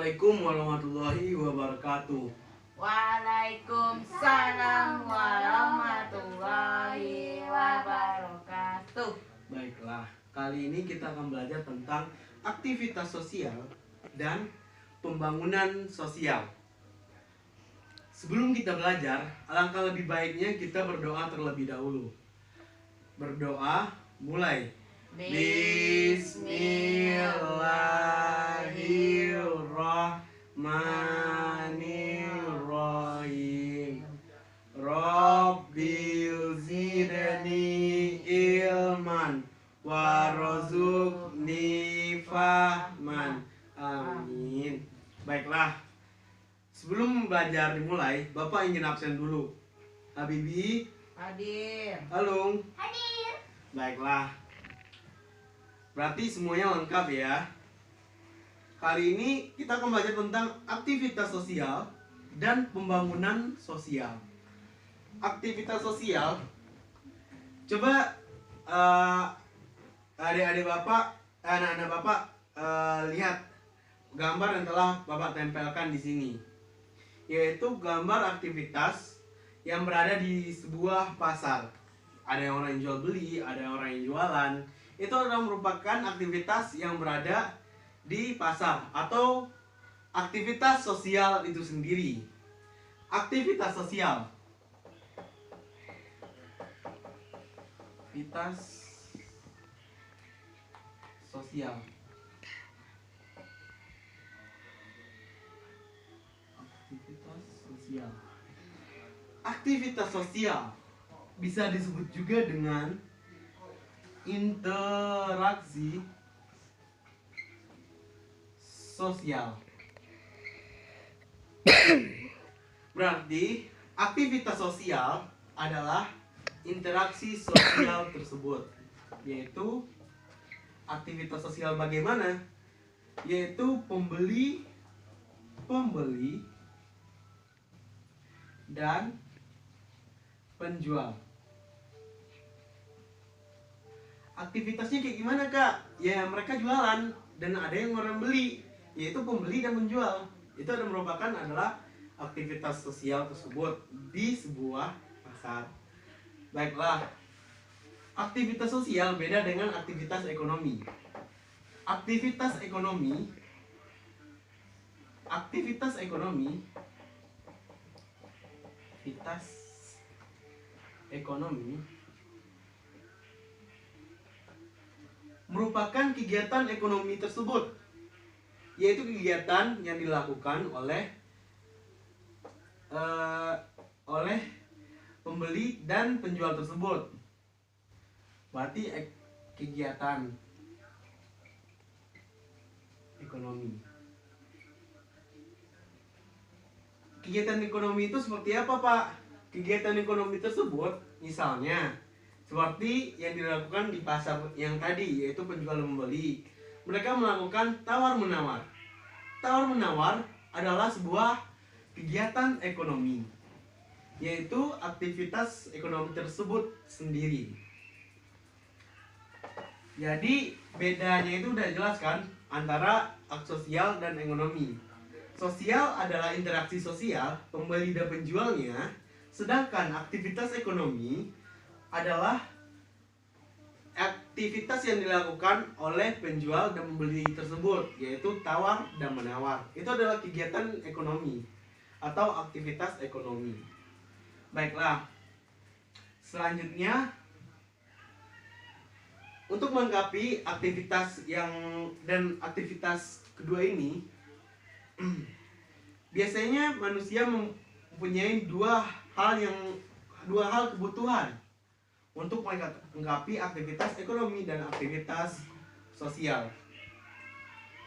Assalamualaikum warahmatullahi wabarakatuh. Waalaikumsalam warahmatullahi wabarakatuh. Baiklah, kali ini kita akan belajar tentang aktivitas sosial dan pembangunan sosial. Sebelum kita belajar, alangkah lebih baiknya kita berdoa terlebih dahulu. Berdoa, mulai. Bismillahirrahmanirrahim. Rabbil zidni ilman warzuqni fahman. Amin. Baiklah, sebelum belajar dimulai, Bapak ingin absen dulu. Habibi, Hadir. Alung, Hadir. baiklah. Berarti semuanya lengkap ya. Kali ini kita akan belajar tentang aktivitas sosial dan pembangunan sosial. Aktivitas sosial, coba adik-adik Bapak, anak-anak Bapak lihat gambar yang telah Bapak tempelkan di sini, yaitu gambar aktivitas yang berada di sebuah pasar. Ada yang orang yang jual beli, ada yang orang yang jualan. Itu adalah merupakan aktivitas yang berada di pasar atau aktivitas sosial itu sendiri. Aktivitas sosial. Aktivitas sosial. Aktivitas sosial. Aktivitas sosial bisa disebut juga dengan interaksi sosial. Berarti aktivitas sosial adalah interaksi sosial tersebut, yaitu aktivitas sosial bagaimana? Yaitu pembeli dan penjual. Aktivitasnya kayak gimana, Kak? Ya mereka jualan dan ada yang orang beli, yaitu pembeli dan penjual. Itu adalah aktivitas sosial tersebut di sebuah pasar. Baiklah, aktivitas sosial beda dengan aktivitas ekonomi. Aktivitas ekonomi merupakan kegiatan ekonomi tersebut, yaitu kegiatan yang dilakukan oleh pembeli dan penjual tersebut. Berarti kegiatan ekonomi. Kegiatan ekonomi itu seperti apa, Pak? Kegiatan ekonomi tersebut misalnya seperti yang dilakukan di pasar yang tadi, yaitu penjual dan pembeli. Mereka melakukan tawar-menawar. Tawar-menawar adalah sebuah kegiatan ekonomi, yaitu aktivitas ekonomi tersebut sendiri. Jadi bedanya itu udah jelas kan antara sosial dan ekonomi. Sosial adalah interaksi sosial pembeli dan penjualnya, sedangkan aktivitas ekonomi adalah aktivitas yang dilakukan oleh penjual dan pembeli tersebut, yaitu tawar dan menawar. Itu adalah kegiatan ekonomi atau aktivitas ekonomi. Baiklah, selanjutnya untuk melengkapi aktivitas dan aktivitas kedua ini, biasanya manusia mempunyai dua hal kebutuhan untuk melengkapi aktivitas ekonomi dan aktivitas sosial,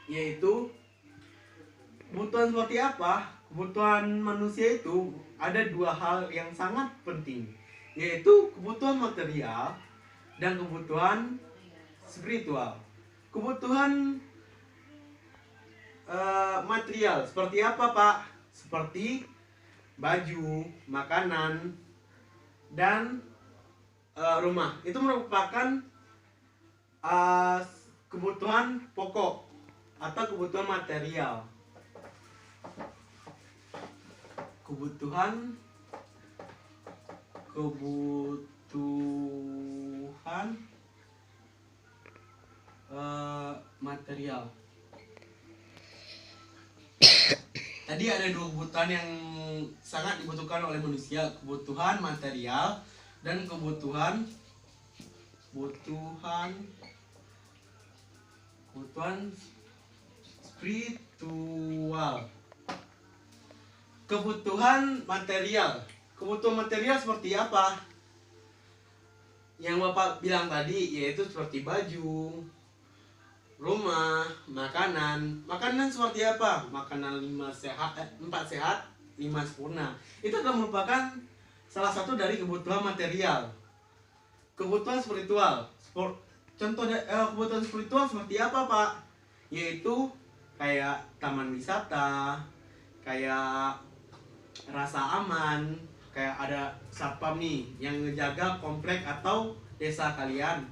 yaitu kebutuhan seperti apa? Kebutuhan manusia itu ada dua hal yang sangat penting, yaitu kebutuhan material dan kebutuhan spiritual. Kebutuhan material seperti apa, Pak? Seperti baju, makanan, dan rumah. Itu merupakan kebutuhan pokok atau kebutuhan material. kebutuhan material. Tadi ada dua kebutuhan yang sangat dibutuhkan oleh manusia, kebutuhan material dan kebutuhan spiritual. Kebutuhan material seperti apa? Yang Bapak bilang tadi, yaitu seperti baju, rumah, makanan. Makanan seperti apa? Makanan 4 sehat, 5 sempurna. Itu adalah merupakan salah satu dari kebutuhan material. Kebutuhan spiritual. Kebutuhan spiritual seperti apa, Pak? Yaitu kayak taman wisata, kayak rasa aman, kayak ada satpam nih yang ngejaga komplek atau desa kalian.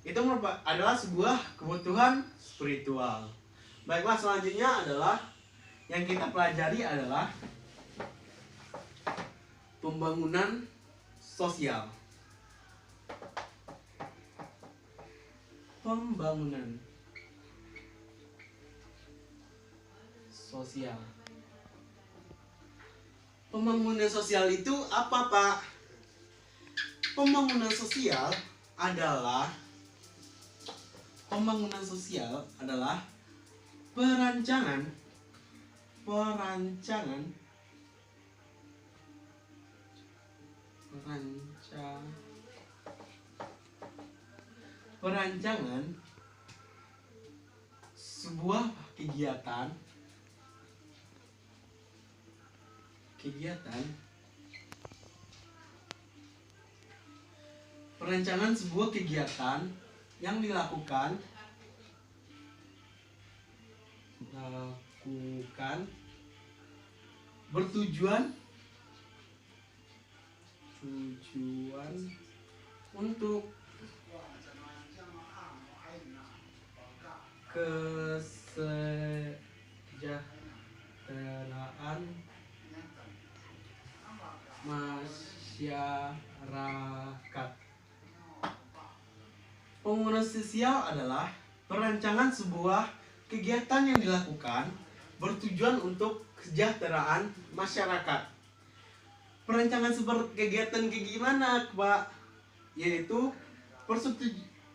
Itu adalah sebuah kebutuhan spiritual. Baiklah, selanjutnya adalah yang kita pelajari adalah pembangunan sosial. Pembangunan sosial. Pembangunan sosial itu apa, Pak? Pembangunan sosial adalah perancangan sebuah kegiatan yang dilakukan bertujuan untuk kesejahteraan masyarakat. Pembangunan sosial adalah perancangan sebuah kegiatan yang dilakukan bertujuan untuk kesejahteraan masyarakat. Perancangan kegiatan kayak gimana, Pak? Yaitu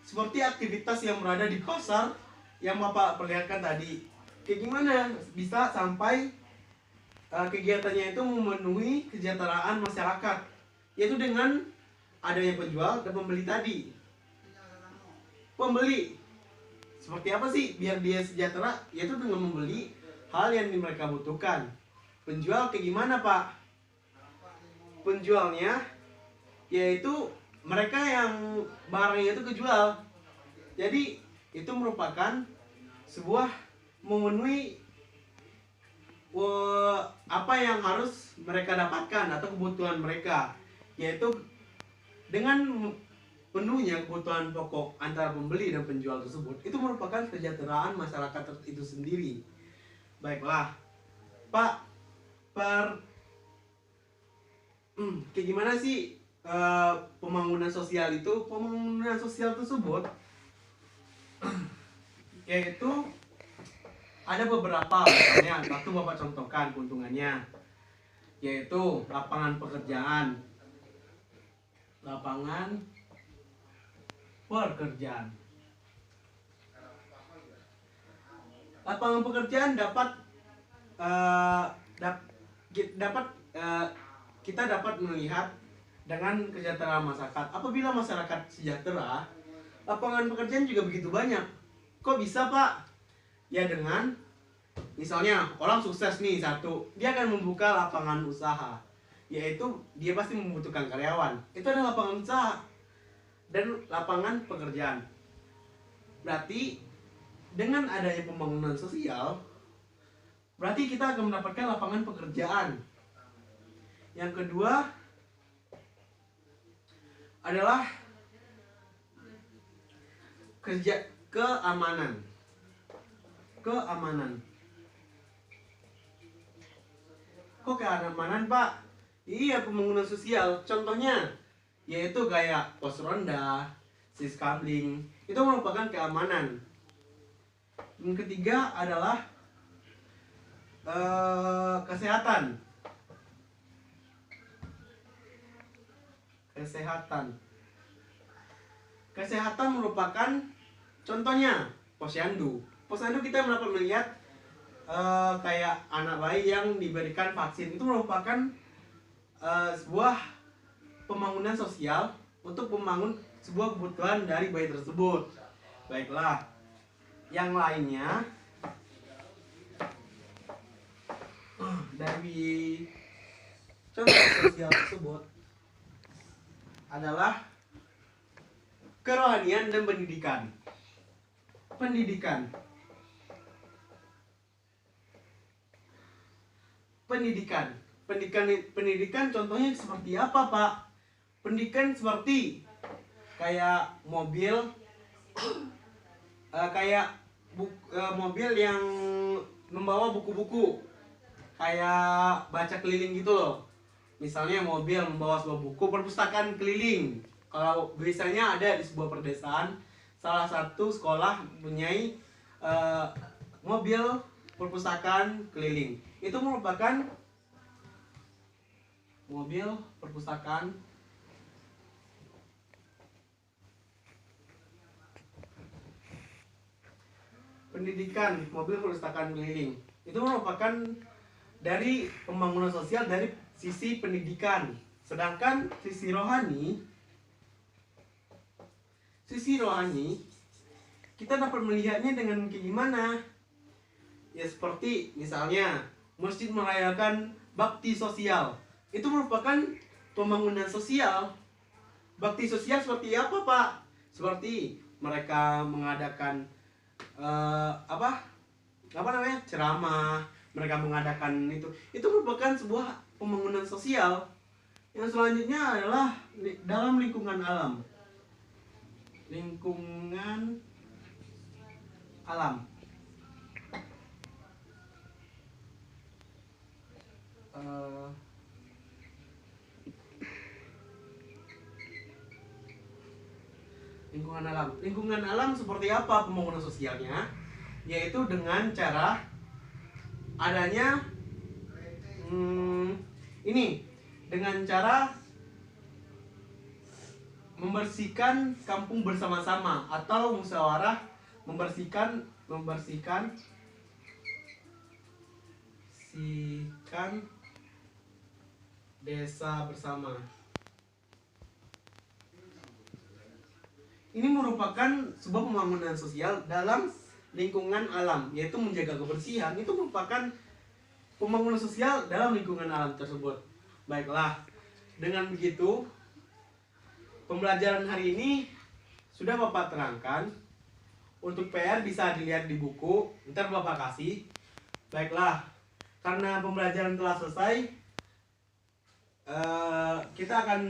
seperti aktivitas yang berada di pasar yang Bapak perlihatkan tadi. Kayak gimana bisa sampai kegiatannya itu memenuhi kesejahteraan masyarakat, yaitu dengan adanya penjual dan pembeli tadi. Pembeli seperti apa sih biar dia sejahtera? Yaitu dengan membeli hal yang mereka butuhkan. Penjual kayak gimana, Pak? Penjualnya yaitu mereka yang barangnya itu kejual. Jadi itu merupakan sebuah memenuhi apa yang harus mereka dapatkan atau kebutuhan mereka, yaitu dengan penuhnya kebutuhan pokok antara pembeli dan penjual tersebut, itu merupakan kesejahteraan masyarakat itu sendiri. Baiklah, Pak, kayak gimana sih pembangunan sosial itu? Pembangunan sosial tersebut yaitu ada beberapa, misalnya satu Bapak contohkan keuntungannya, yaitu lapangan pekerjaan. Lapangan pekerjaan kita dapat melihat dengan kesejahteraan masyarakat. Apabila masyarakat sejahtera, lapangan pekerjaan juga begitu banyak. Kok bisa, Pak? Ya dengan misalnya orang sukses nih satu, dia akan membuka lapangan usaha, yaitu dia pasti membutuhkan karyawan. Itu adalah lapangan usaha dan lapangan pekerjaan. Berarti dengan adanya pembangunan sosial, berarti kita akan mendapatkan lapangan pekerjaan. Yang kedua adalah keamanan. kok keamanan Pak? Iya, pembangunan sosial. Contohnya yaitu kayak pos ronda, siskambling, itu merupakan keamanan. Yang ketiga adalah kesehatan. Kesehatan merupakan contohnya posyandu. Posyandu kita dapat melihat kayak anak bayi yang diberikan vaksin, itu merupakan sebuah pembangunan sosial untuk membangun sebuah kebutuhan dari bayi tersebut. Baiklah, yang lainnya dari contoh sosial tersebut adalah kerohanian dan pendidikan. Pendidikan contohnya seperti apa Pak? Pendidikan seperti kayak mobil, mobil yang membawa buku-buku, kayak baca keliling gitu loh. Misalnya mobil membawa sebuah buku, perpustakaan keliling. Kalau biasanya ada di sebuah perdesaan, salah satu sekolah mempunyai mobil perpustakaan keliling. Itu merupakan mobil perpustakaan pendidikan, mobil perpustakaan keliling. Itu merupakan dari pembangunan sosial dari sisi pendidikan. Sedangkan sisi rohani kita dapat melihatnya dengan kayak gimana? Ya seperti misalnya masjid merayakan bakti sosial. Itu merupakan pembangunan sosial. Bakti sosial seperti apa Pak? Seperti mereka mengadakan ceramah, mereka mengadakan itu merupakan sebuah pembangunan sosial. Yang selanjutnya adalah dalam lingkungan alam. Lingkungan alam seperti apa pembangunan sosialnya? Yaitu dengan cara adanya dengan cara membersihkan kampung bersama-sama atau musyawarah membersihkan desa bersama. Ini merupakan sebuah pembangunan sosial dalam lingkungan alam, yaitu menjaga kebersihan. Itu merupakan pembangunan sosial dalam lingkungan alam tersebut. Baiklah, dengan begitu pembelajaran hari ini sudah Bapak terangkan. Untuk PR bisa dilihat di buku, ntar Bapak kasih. Baiklah, karena pembelajaran telah selesai, kita akan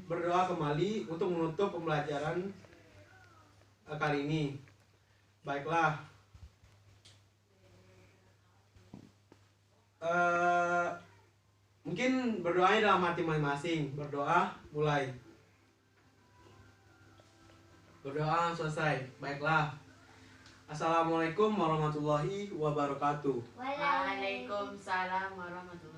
berdoa kembali untuk menutup pembelajaran kali ini. Baiklah, mungkin berdoanya dalam hati masing-masing. Berdoa, mulai. Berdoa selesai. Baiklah. Assalamualaikum warahmatullahi wabarakatuh. Waalaikumsalam warahmatullahi wabarakatuh.